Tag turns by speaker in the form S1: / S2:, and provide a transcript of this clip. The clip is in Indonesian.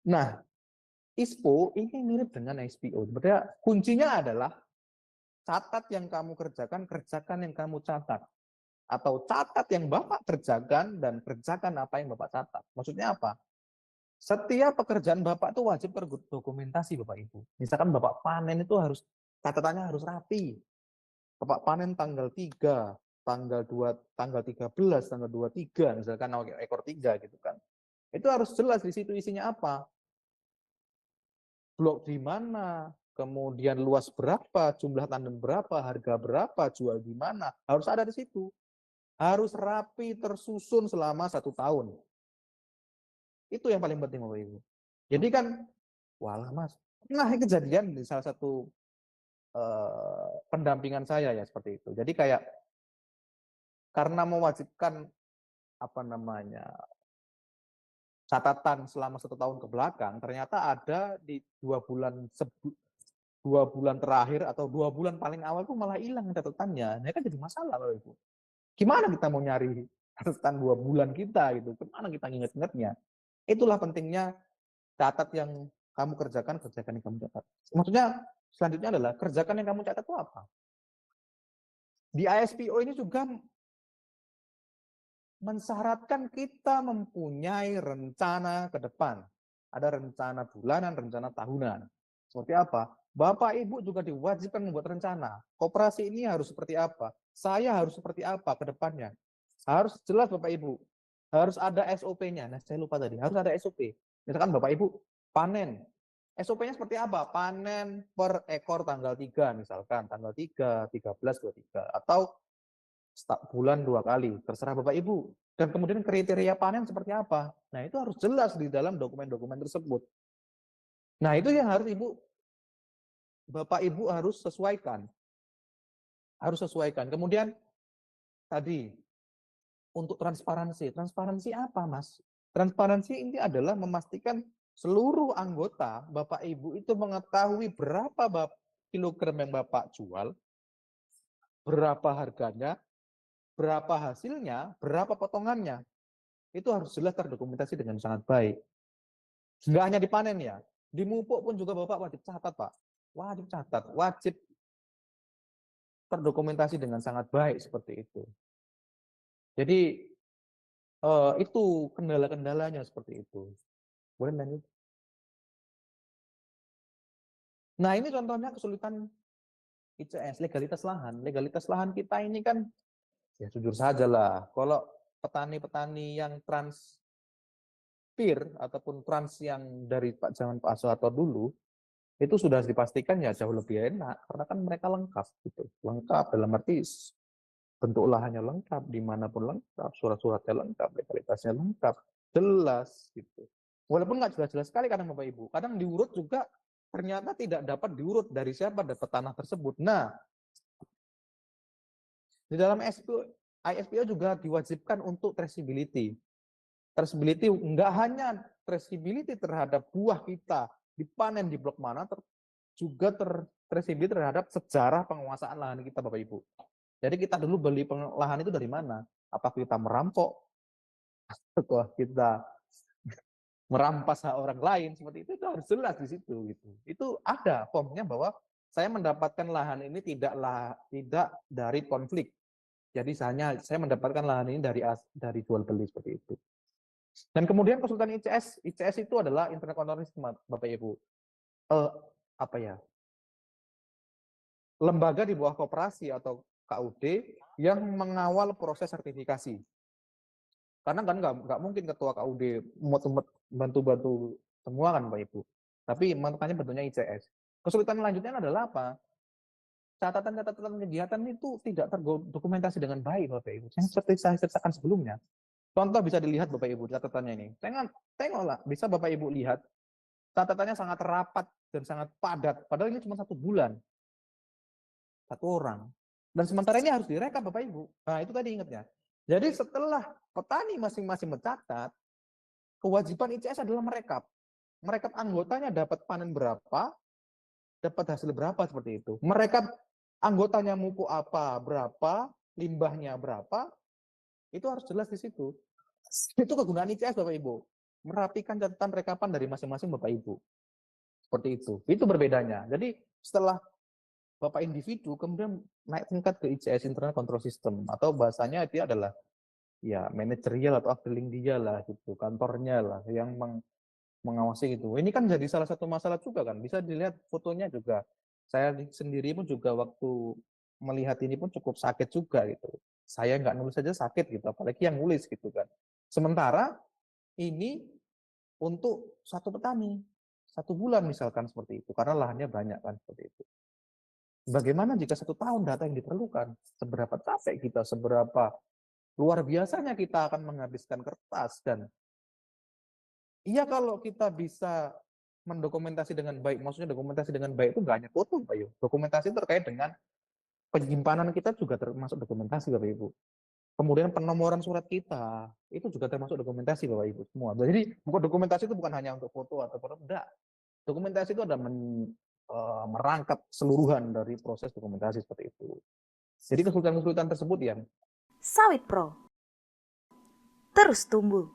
S1: Nah, ISPO ini mirip dengan SPO. Sebenarnya kuncinya adalah catat yang kamu kerjakan, kerjakan yang kamu catat. Atau catat yang Bapak kerjakan dan kerjakan apa yang Bapak catat. Maksudnya apa? Setiap pekerjaan Bapak itu wajib terdokumentasi Bapak Ibu. Misalkan Bapak panen itu harus catatannya harus rapi. Bapak panen tanggal 3, tanggal 2, tanggal 13, tanggal 23, misalkan ekor 3 gitu kan. Itu harus jelas di situ isinya apa. Blok di mana, kemudian luas berapa, jumlah tanam berapa, harga berapa, jual di mana. Harus ada di situ. Harus rapi, tersusun selama 1 tahun. Itu yang paling penting Bapak Ibu. Jadi kan, walah Mas, nah ini kejadian di salah satu pendampingan saya ya seperti itu. Jadi kayak karena mewajibkan apa namanya catatan selama 1 tahun ke belakang, ternyata ada di 2 bulan 2 bulan terakhir atau 2 bulan paling awal tuh malah hilang catatannya. Nah kan jadi masalah Bapak Ibu. Gimana kita mau nyari catatan 2 bulan kita gitu? Kemana kita nginget-ingetnya? Itulah pentingnya catat yang kamu kerjakan, kerjakan yang kamu catat. Maksudnya selanjutnya adalah kerjakan yang kamu catat itu apa? Di ISPO ini juga mensyaratkan kita mempunyai rencana ke depan. Ada rencana bulanan, rencana tahunan. Seperti apa? Bapak Ibu juga diwajibkan membuat rencana. Koperasi ini harus seperti apa? Saya harus seperti apa ke depannya? Harus jelas Bapak Ibu. Harus ada SOP-nya. Nah, saya lupa tadi. Harus ada SOP. Misalkan Bapak Ibu panen. SOP-nya seperti apa? Panen per ekor tanggal 3 misalkan. Tanggal 3, 13, 23. Atau bulan 2 kali, terserah Bapak Ibu. Dan kemudian kriteria panen seperti apa? Nah, itu harus jelas di dalam dokumen-dokumen tersebut. Nah, itu yang harus Bapak Ibu harus sesuaikan. Harus sesuaikan. Kemudian tadi untuk transparansi. Transparansi apa, Mas? Transparansi ini adalah memastikan seluruh anggota Bapak Ibu itu mengetahui berapa kilogram yang Bapak jual, berapa harganya, berapa hasilnya, berapa potongannya. Itu harus jelas terdokumentasi dengan sangat baik. Nggak hanya dipanen ya, di mupuk pun juga Bapak wajib catat, Pak. Wajib catat, wajib terdokumentasi dengan sangat baik seperti itu. Jadi itu kendala-kendalanya seperti itu. Boleh lanjut? Nah ini contohnya kesulitan ICS, legalitas lahan. Legalitas lahan kita ini kan, ya jujur saja lah, kalau petani-petani yang transpir ataupun trans yang dari zaman Pak Soeharto dulu, itu sudah dipastikan ya jauh lebih enak karena kan mereka lengkap gitu, lengkap dalam arti bentuk lahannya lengkap, dimanapun lengkap, surat-suratnya lengkap, legalitasnya lengkap, jelas gitu. Walaupun nggak jelas-jelas sekali kadang Bapak Ibu, kadang diurut juga ternyata tidak dapat diurut dari siapa dapat tanah tersebut. Nah, di dalam ISPO juga diwajibkan untuk traceability. Traceability nggak hanya traceability terhadap buah kita dipanen di blok mana, juga traceability terhadap sejarah penguasaan lahan kita Bapak Ibu. Jadi kita dulu beli lahan itu dari mana? Apakah kita merampok? Atau kita merampas hak orang lain? Seperti itu harus jelas di situ gitu. Itu ada formnya bahwa saya mendapatkan lahan ini tidak dari konflik. Jadi saya mendapatkan lahan ini dari jual beli seperti itu. Dan kemudian konsultan ICS itu adalah internet kontorisme Bapak Ibu. Apa ya? Lembaga di bawah koperasi atau KUD yang mengawal proses sertifikasi. Karena kan nggak mungkin ketua KUD bantu-bantu semua kan Pak Ibu. Tapi makanya bentuknya ICS. Kesulitan selanjutnya adalah apa? Catatan-catatan kegiatan itu tidak terdokumentasi dengan baik Bapak Ibu. Yang seperti saya ceritakan sebelumnya. Contoh bisa dilihat Bapak Ibu catatannya ini. Tengoklah, bisa Bapak Ibu lihat catatannya sangat rapat dan sangat padat. Padahal ini cuma 1 bulan. 1 orang. Dan sementara ini harus direkap Bapak Ibu. Nah itu tadi ingatnya. Jadi setelah petani masing-masing mencatat, kewajiban ICS adalah merekap. Merekap anggotanya dapat panen berapa, dapat hasil berapa seperti itu. Merekap anggotanya mupuk apa, berapa, limbahnya berapa, itu harus jelas di situ. Itu kegunaan ICS Bapak Ibu. merapikan catatan rekapan dari masing-masing Bapak Ibu. Seperti itu. Itu berbedanya. Jadi setelah Bapak individu kemudian naik tingkat ke ICS, Internal Control System, atau bahasanya dia adalah ya manajerial atau upskilling dia lah gitu, kantornya lah yang mengawasi gitu. Ini kan jadi salah satu masalah juga kan. Bisa dilihat fotonya juga. Saya sendiri pun juga waktu melihat ini pun cukup sakit juga gitu. Saya nggak nulis saja sakit gitu, apalagi yang nulis gitu kan. Sementara ini untuk satu petani, 1 bulan misalkan seperti itu, karena lahannya banyak kan seperti itu. Bagaimana jika 1 tahun data yang diperlukan? Seberapa capek kita, seberapa luar biasanya kita akan menghabiskan kertas. Dan iya, kalau kita bisa mendokumentasi dengan baik, maksudnya dokumentasi dengan baik itu nggak hanya foto, Pak Yu. Dokumentasi terkait dengan penyimpanan kita juga termasuk dokumentasi, Bapak Ibu. Kemudian penomoran surat kita, itu juga termasuk dokumentasi, Bapak Ibu semua. Jadi bukan dokumentasi itu bukan hanya untuk foto atau foto, enggak. Dokumentasi itu ada merangkap seluruhan dari proses dokumentasi seperti itu. Jadi kesulitan-kesulitan tersebut yang
S2: Sawit Pro terus tumbuh.